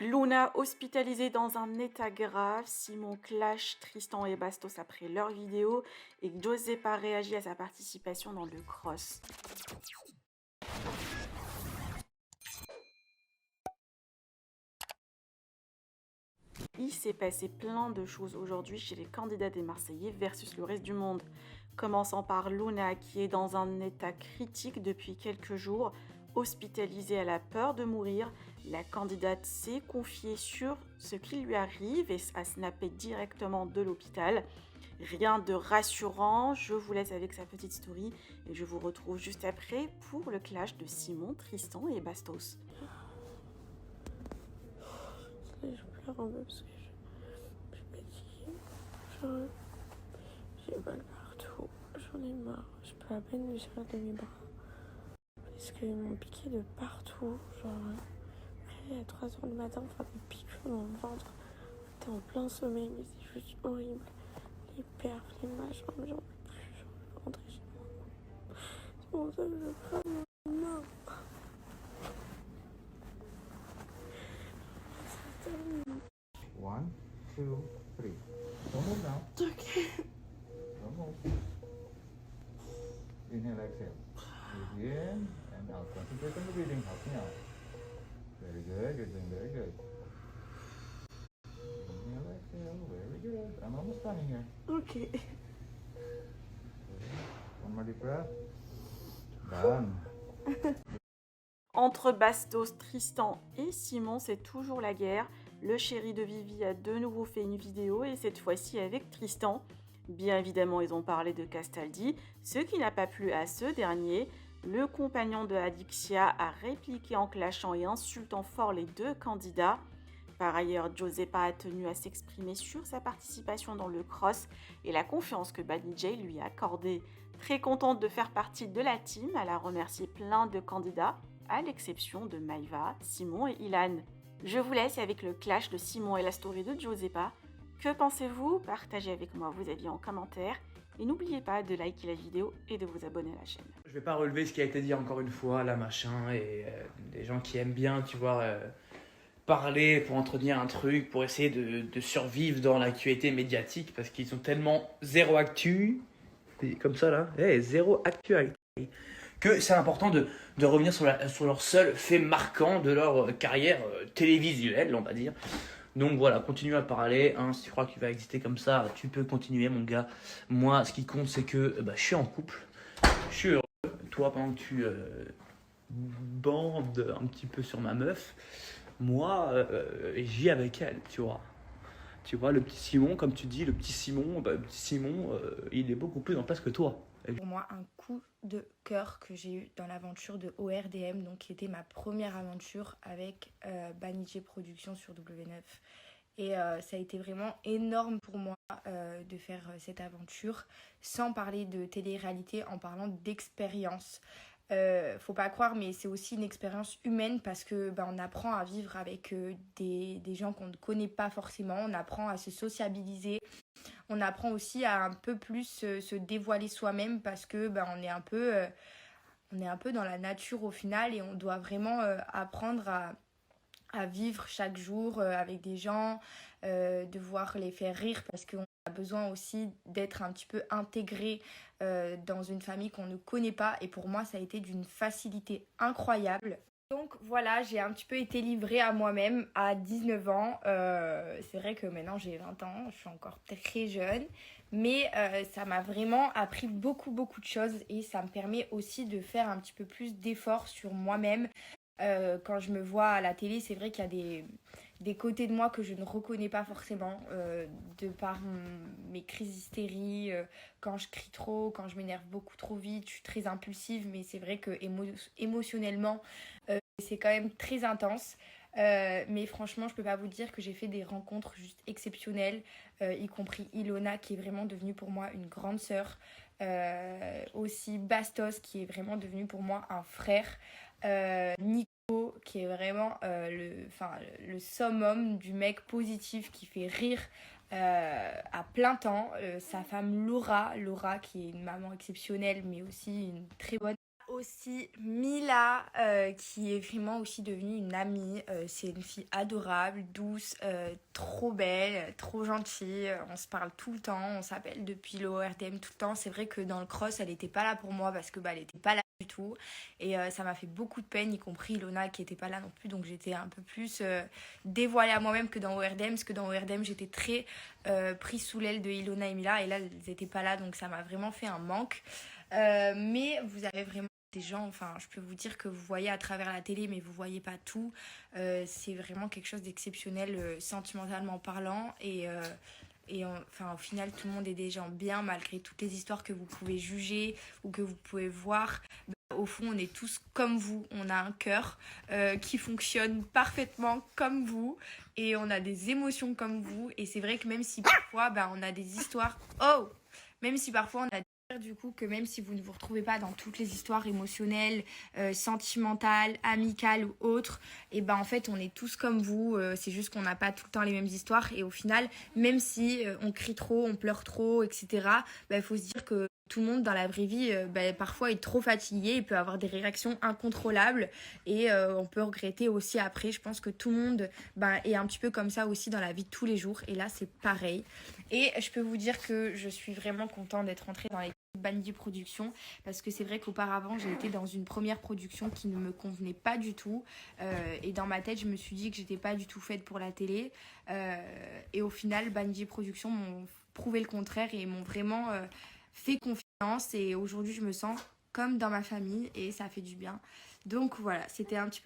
Luna hospitalisée dans un état grave, Simon clash Tristan et Bastos après leur vidéo et Giuseppa réagit à sa participation dans le cross. Il s'est passé plein de choses aujourd'hui chez les candidats des Marseillais versus le reste du monde. Commençant par Luna qui est dans un état critique depuis quelques jours, hospitalisée à la peur de mourir. La candidate s'est confiée sur ce qui lui arrive et a snappé directement de l'hôpital. Rien de rassurant, je vous laisse avec sa petite story et je vous retrouve juste après pour le clash de Simon, Tristan et Bastos. Je pleure un peu parce que je me dis, genre, j'ai mal partout, j'en ai marre, je peux à peine me servir de mes bras. Parce qu'ils m'ont piqué de partout, genre, à 3h du matin, on fait des piqûres dans le ventre. T'es en plein sommeil, mais c'est juste horrible. Les perfs, les machins, mais j'en peux plus, j'en veux rentrer chez moi. C'est pour ça que je pleure, non. One, two, three. Don't move now. Okay. Don't move. Inhale, exhale. Breathe in and out. Concentrate on the breathing. Help me out. Very good. You're doing very good. Inhale, exhale. Very good. I'm almost done here. Okay. One more deep breath. Done. Entre Bastos, Tristan et Simon, c'est toujours la guerre. Le chéri de Vivi a de nouveau fait une vidéo et cette fois-ci avec Tristan. Bien évidemment, ils ont parlé de Castaldi, ce qui n'a pas plu à ce dernier. Le compagnon de Adixia a répliqué en clashant et insultant fort les deux candidats. Par ailleurs, Giuseppa a tenu à s'exprimer sur sa participation dans le cross et la confiance que Bunny J lui a accordée. Très contente de faire partie de la team, elle a remercié plein de candidats, à l'exception de Maïva, Simon et Ilan. Je vous laisse avec le clash de Simon et la story de Giuseppa. Que pensez-vous? Partagez avec moi vos avis en commentaire. Et n'oubliez pas de liker la vidéo et de vous abonner à la chaîne. Je vais pas relever ce qui a été dit encore une fois, là, machin, et des gens qui aiment bien, tu vois, parler pour entretenir un truc, pour essayer de survivre dans l'actualité médiatique, parce qu'ils sont tellement zéro actu, comme ça là, zéro actualité, que c'est important de revenir sur leur seul fait marquant de leur carrière télévisuelle, on va dire. Donc voilà, continue à parler, hein, si tu crois qu'il va exister comme ça, tu peux continuer mon gars. Moi, ce qui compte, c'est que je suis en couple, je suis heureux. Toi, pendant que tu bandes un petit peu sur ma meuf, moi, j'y avec elle, tu vois. Tu vois, le petit Simon, comme tu dis, le petit Simon, il est beaucoup plus en place que toi. Pour moi, un coup de cœur que j'ai eu dans l'aventure de ORDM, donc qui était ma première aventure avec Banijé Productions sur W9. Et ça a été vraiment énorme pour moi de faire cette aventure, sans parler de télé-réalité, en parlant d'expérience. Faut pas croire, mais c'est aussi une expérience humaine parce que on apprend à vivre avec des gens qu'on ne connaît pas forcément, on apprend à se sociabiliser. On apprend aussi à un peu plus se dévoiler soi-même parce que on est un peu dans la nature au final et on doit vraiment apprendre à vivre chaque jour avec des gens, devoir les faire rire parce qu'on a besoin aussi d'être un petit peu intégré dans une famille qu'on ne connaît pas et pour moi ça a été d'une facilité incroyable. Donc voilà, j'ai un petit peu été livrée à moi-même à 19 ans. C'est vrai que maintenant j'ai 20 ans, je suis encore très jeune. Mais ça m'a vraiment appris beaucoup de choses et ça me permet aussi de faire un petit peu plus d'efforts sur moi-même. Quand je me vois à la télé, c'est vrai qu'il y a des côtés de moi que je ne reconnais pas forcément de par mes crises d'hystérie, quand je crie trop, quand je m'énerve beaucoup trop vite, je suis très impulsive, mais c'est vrai que émotionnellement, c'est quand même très intense. Mais franchement, je peux pas vous dire que j'ai fait des rencontres juste exceptionnelles, y compris Ilona qui est vraiment devenue pour moi une grande sœur. Aussi Bastos qui est vraiment devenu pour moi un frère. Nico qui est vraiment le summum du mec positif qui fait rire à plein temps. Sa femme Laura qui est une maman exceptionnelle mais aussi une très bonne aussi Mila, qui est vraiment aussi devenue une amie. C'est une fille adorable, douce, trop belle, trop gentille. On se parle tout le temps, on s'appelle depuis le ORDM tout le temps. C'est vrai que dans le cross, elle n'était pas là pour moi parce que elle n'était pas là du tout. Et ça m'a fait beaucoup de peine, y compris Ilona qui n'était pas là non plus. Donc j'étais un peu plus dévoilée à moi-même que dans ORDM, parce que dans ORDM, j'étais très prise sous l'aile de Ilona et Mila. Et là, elles n'étaient pas là, donc ça m'a vraiment fait un manque. Mais vous avez vraiment des gens, enfin je peux vous dire que vous voyez à travers la télé mais vous voyez pas tout. C'est vraiment quelque chose d'exceptionnel sentimentalement parlant enfin au final tout le monde est des gens bien malgré toutes les histoires que vous pouvez juger ou que vous pouvez voir. Au fond on est tous comme vous, on a un cœur qui fonctionne parfaitement comme vous et on a des émotions comme vous et c'est vrai que même si parfois on a des histoires, même si parfois on a du coup que même si vous ne vous retrouvez pas dans toutes les histoires émotionnelles, sentimentales, amicales ou autres, et en fait on est tous comme vous, c'est juste qu'on n'a pas tout le temps les mêmes histoires et au final même si on crie trop, on pleure trop, etc. Il faut se dire que tout le monde dans la vraie vie parfois est trop fatigué, il peut avoir des réactions incontrôlables et on peut regretter aussi après. Je pense que tout le monde est un petit peu comme ça aussi dans la vie de tous les jours et là c'est pareil. Et je peux vous dire que je suis vraiment contente d'être rentrée dans l'équipe Banijé Productions parce que c'est vrai qu'auparavant j'ai été dans une première production qui ne me convenait pas du tout et dans ma tête je me suis dit que j'étais pas du tout faite pour la télé et au final Banijé Productions m'ont prouvé le contraire et m'ont vraiment fait confiance et aujourd'hui je me sens comme dans ma famille et ça fait du bien. Donc voilà, c'était un petit peu